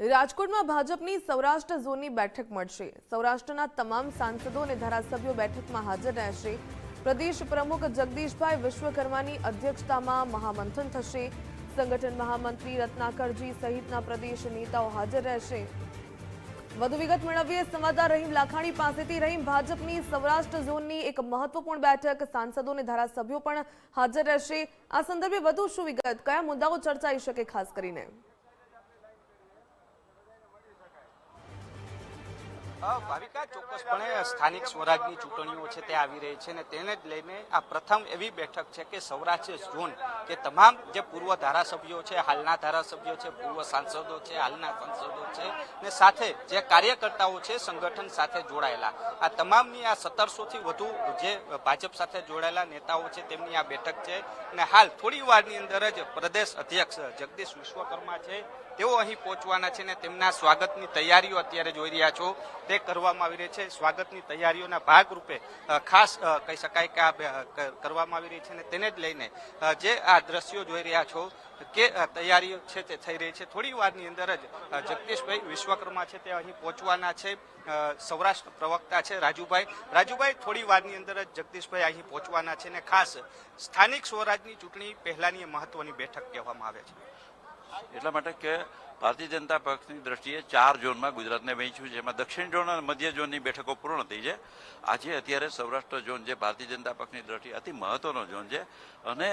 રાજકોટમાં ભાજપની સૌરાષ્ટ્ર ઝોનની બેઠક મળશે। સૌરાષ્ટ્રના તમામ સાંસદો અને ધારાસભ્યો બેઠકમાં હાજર રહેશે। પ્રદેશ પ્રમુખ જગદીશભાઈ વિશ્વકર્માની અધ્યક્ષતામાં મહામંથન થશે। સંગઠન મહામંત્રી રત્નાકરજી સહિતના પ્રદેશ નેતાઓ હાજર રહેશે। વધુ વિગત મેળવીએ સંવાદદાતા રહીમ લાખાણી પાસેથી। રહીમ, ભાજપની સૌરાષ્ટ્ર ઝોનની એક મહત્વપૂર્ણ બેઠક, સાંસદો અને ધારાસભ્યો પણ હાજર રહેશે। આ સંદર્ભે વધુ શું વિગત, કયા મુદ્દાઓ ચર્ચાઈ શકે ખાસ કરીને? ભાવિકા, ચોક્કસપણે સ્થાનિક સ્વરાજની ચૂંટણીઓ છે તે આવી રહી છે અને તેને જ લઈને આ પ્રથમ એવી બેઠક છે કે સૌરાષ્ટ્ર ઝોન કે તમામ જે પૂર્વ ધારાસભ્યો છે, હાલના ધારાસભ્યો છે, પૂર્વ સાંસદો છે, હાલના સાંસદો છે ને સાથે જે કાર્યકર્તાઓ છે સંગઠન સાથે જોડાયેલા, આ તમામની આ 1700થી વધુ જે ભાજપ સાથે જોડાયેલા નેતાઓ છે તેમની આ બેઠક છે અને હાલ થોડી વારની અંદર જ પ્રદેશ અધ્યક્ષ જગદીશ વિશ્વકર્મા છે તેઓ અહીં પહોંચવાના છે ને તેમના સ્વાગતની તૈયારીઓ અત્યારે જોઈ રહ્યા છો તે કરવામાં આવી રહી છે। સ્વાગતની તૈયારીઓના ભાગરૂપે ખાસ કહી શકાય કે આ કરવામાં આવી રહી છે અને તેને જ લઈને જે આ દ્રશ્યો જોઈ રહ્યા છો કે તૈયારીઓ છે તે થઈ રહી છે। થોડી વારની અંદર જ જગદીશભાઈ વિશ્વકર્મા છે તે અહીં પહોંચવાના છે। સૌરાષ્ટ્ર પ્રવક્તા છે રાજુભાઈ થોડી વારની અંદર જ જગદીશભાઈ અહીં પહોંચવાના છે અને ખાસ સ્થાનિક સ્વરાજની ચૂંટણી પહેલાની મહત્વની બેઠક કહેવામાં આવે છે। એટલા માટે કે ભારતીય જનતા પક્ષની દ્રષ્ટિએ 4 ઝોનમાં ગુજરાતને વહેંચ્યું છે, જેમાં દક્ષિણ ઝોન અને મધ્ય ઝોનની બેઠકો પૂર્ણ થઈ છે। આજે અત્યારે સૌરાષ્ટ્ર ઝોન જે ભારતીય જનતા પક્ષની દ્રષ્ટિએ અતિ મહત્વનો ઝોન છે અને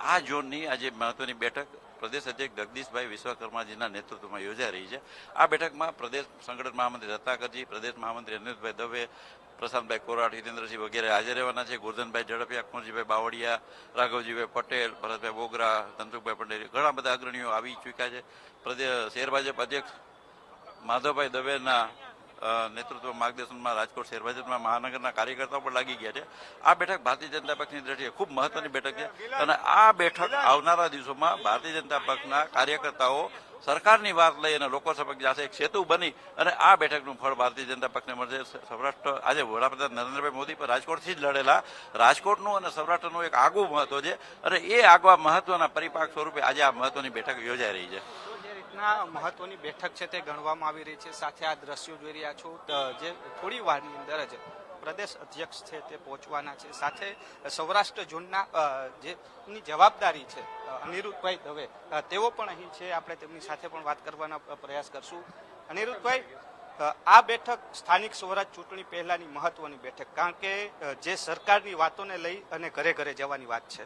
આ ઝોનની આજે મહત્વની બેઠક પ્રદેશ અધ્યક્ષ જગદીશભાઈ વિશ્વકર્માજીના નેતૃત્વમાં યોજાઈ રહી છે। આ બેઠકમાં પ્રદેશ સંગઠન મહામંત્રી રત્નાકરજી, પ્રદેશ મહામંત્રી અનિરુદ્ધભાઈ દવે, પ્રશાંતભાઈ કોરાટ, હિતેન્દ્રસિંહ વગેરે હાજર રહેવાના છે। ગોરધનભાઈ ઝડપિયા, કુંવરજીભાઈ બાવળિયા, રાઘવજીભાઈ પટેલ, ભરતભાઈ બોગરા, ધનસુખભાઈ પટેલ, ઘણા બધા અગ્રણીઓ આવી ચૂક્યા છે। પ્રદેશ શહેર ભાજપ અધ્યક્ષ માધવભાઈ દવેના નેતૃત્વ માર્ગદર્શનમાં રાજકોટ શહેર ભાજપના મહાનગરના કાર્યકર્તાઓ પણ લાગી ગયા છે। આ બેઠક ભારતીય જનતા પક્ષની દ્રષ્ટિએ ખૂબ મહત્વની બેઠક છે અને આ બેઠક આવનારા દિવસોમાં ભારતીય જનતા પક્ષના કાર્યકર્તાઓ સરકારની વાત લઈ અને લોકો સમક્ષ જશે, એક સેતુ બની અને આ બેઠકનું ફળ ભારતીય જનતા પક્ષને મળશે। સૌરાષ્ટ્ર આજે વડાપ્રધાન નરેન્દ્રભાઈ મોદી પર રાજકોટથી જ લડેલા, રાજકોટનું અને સૌરાષ્ટ્રનું એક આગવું મહત્વ છે અને એ આગવા મહત્વના પરિપાક સ્વરૂપે આજે આ મહત્વની બેઠક યોજાઈ રહી છે। મહત્વની બેઠક છે તે ગણવામાં આવી રહી છે। સાથે આ દ્રશ્યો જોઈ રહ્યા છો જે થોડી વારની અંદર જ પ્રદેશ અધ્યક્ષ છે તે પહોંચવાના છે। સાથે સૌરાષ્ટ્ર ઝોનના જેની જવાબદારી છે અનિરુદ્ધભાઈ દવે તેઓ પણ અહીં છે, આપણે તેમની સાથે પણ વાત કરવાનો પ્રયાસ કરશું। અનિરુદ્ધભાઈ, આ બેઠક સ્થાનિક સ્વરાજ ચૂંટણી પહેલાની મહત્વની બેઠક, કારણ કે જે સરકારની વાતોને લઈ અને ઘરે ઘરે જવાની વાત છે।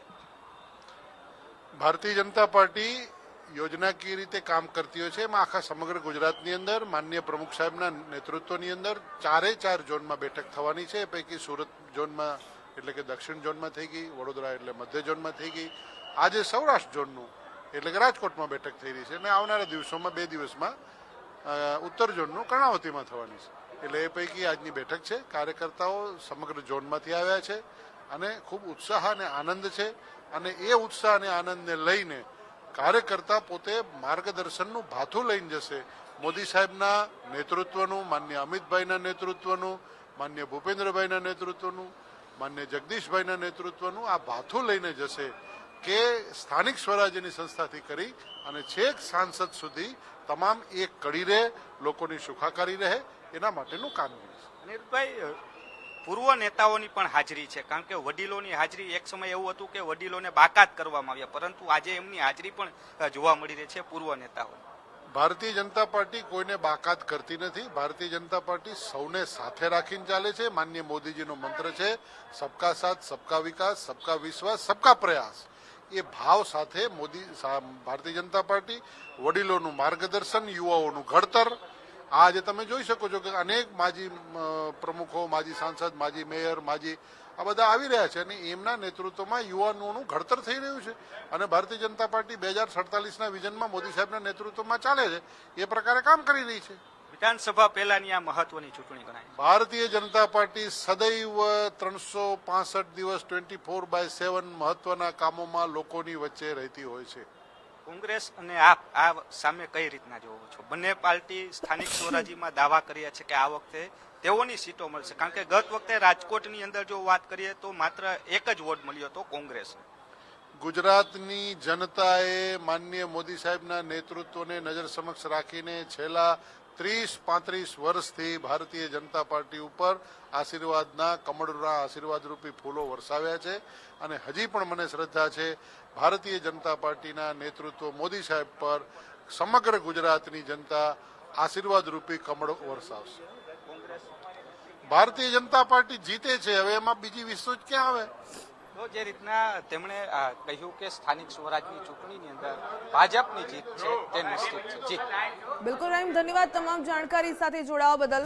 ભારતીય જનતા પાર્ટી યોજનાકીય રીતે કામ કરતી હોય છે, એમાં આખા સમગ્ર ગુજરાતની અંદર માનનીય પ્રમુખ સાહેબના નેતૃત્વની અંદર 4 ઝોનમાં બેઠક થવાની છે। એ પૈકી સુરત ઝોનમાં એટલે કે દક્ષિણ ઝોનમાં થઈ ગઈ, વડોદરા એટલે મધ્ય ઝોનમાં થઈ ગઈ, આજે સૌરાષ્ટ્ર ઝોનનું એટલે કે રાજકોટમાં બેઠક થઈ રહી છે અને આવનારા દિવસોમાં 2 દિવસમાં ઉત્તર ઝોનનું કર્ણાવતીમાં થવાની છે। એટલે એ પૈકી આજની બેઠક છે। કાર્યકર્તાઓ સમગ્ર ઝોનમાંથી આવ્યા છે અને ખૂબ ઉત્સાહ અને આનંદ છે અને એ ઉત્સાહ અને આનંદને લઈને કાર્યકર્તા પોતે માર્ગદર્શનનું ભાથું લઈને જશે। મોદી સાહેબના નેતૃત્વનું, માન્ય અમિતભાઈના નેતૃત્વનું, માન્ય ભૂપેન્દ્રભાઈના નેતૃત્વનું, માન્ય જગદીશભાઈના નેતૃત્વનું આ ભાથું લઈને જશે કે સ્થાનિક સ્વરાજ્યની સંસ્થાથી કરી અને છેક સાંસદ સુધી તમામ એક કડી રહે, લોકોની સુખાકારી રહે, એના માટેનું કામ છે। અનિરુદ્ધભાઈ, પૂર્વ નેતાઓની પણ હાજરી છે, કારણ કે વડીલોની હાજરી એક સમય એવું હતું કે વડીલોને બાકાત કરવામાં આવ્યા, પરંતુ આજે એમની હાજરી પણ જોવા મળી રહી છે પૂર્વ નેતાઓ। ભારતીય જનતા પાર્ટી કોઈને બાકાત કરતી નથી। ભારતીય જનતા પાર્ટી સૌને સાથે રાખીને ચાલે છે। માનનીય મોદીજીનો મંત્ર છે સબકા સાથ, સબકા વિકાસ, સબકા વિશ્વાસ, સબકા પ્રયાસ। એ ભાવ સાથે ભારતીય જનતા પાર્ટી વડીલોનું માર્ગદર્શન, યુવાઓનું ઘડતર, આજે તમે જોઈ શકો છો કે અનેક માજી પ્રમુખો, માજી સાંસદ, માજી મેયર, આ બધા આવી રહ્યા છે અને એમના નેતૃત્વમાં યુવાનોનું ઘડતર થઈ રહ્યું છે અને ભારતીય જનતા પાર્ટી 2047ના વિઝનમાં મોદી સાહેબના નેતૃત્વમાં ચાલે છે એ પ્રકારે કામ કરી રહી છે। વિધાનસભા પહેલાની આ મહત્વની ચૂંટણી ગણાય। ભારતીય જનતા પાર્ટી સદૈવ 365 દિવસ 24/7 મહત્વના કામોમાં લોકોની વચ્ચે રહેતી હોય છે। કોંગ્રેસ અને આપ આ સામે કઈ રીતના જોવો છો? બંને પાર્ટી સ્થાનિક સ્વરાજ્યમાં દાવા કર્યા છે કે આ વખતે તેઓની સીટો મળશે, કારણ કે ગત વખતે રાજકોટની અંદર જો વાત કરીએ તો માત્ર 1 જ વોર્ડ મળ્યો હતો કોંગ્રેસ। ગુજરાતની જનતાએ માનનીય મોદી સાહેબના નેતૃત્વને નજર સમક્ષ રાખીને છેલ્લા 30-35 વર્ષથી ભારતીય જનતા પાર્ટી ઉપર આશીર્વાદના કમળના આશીર્વાદરૂપી ફૂલો વરસાવ્યા છે અને હજી પણ મને શ્રદ્ધા છે ભારતીય જનતા પાર્ટીના નેતૃત્વ મોદી સાહેબ પર સમગ્ર ગુજરાતની જનતા આશીર્વાદરૂપી કમળ વરસાવશે. ભારતીય જનતા પાર્ટી જીતે છે, હવે એમાં બીજી વિશ્વ ક્યાં આવે? તો જે રીતના તેમણે કહ્યું કે સ્થાનિક સ્વરાજની ચૂંટણીની અંદર ભાજપની જીત છે તે નિશ્ચિત છે. જી બિલકુલ રાઈમ, ધન્યવાદ તમામ જાણકારી સાથે જોડાવા બદલ.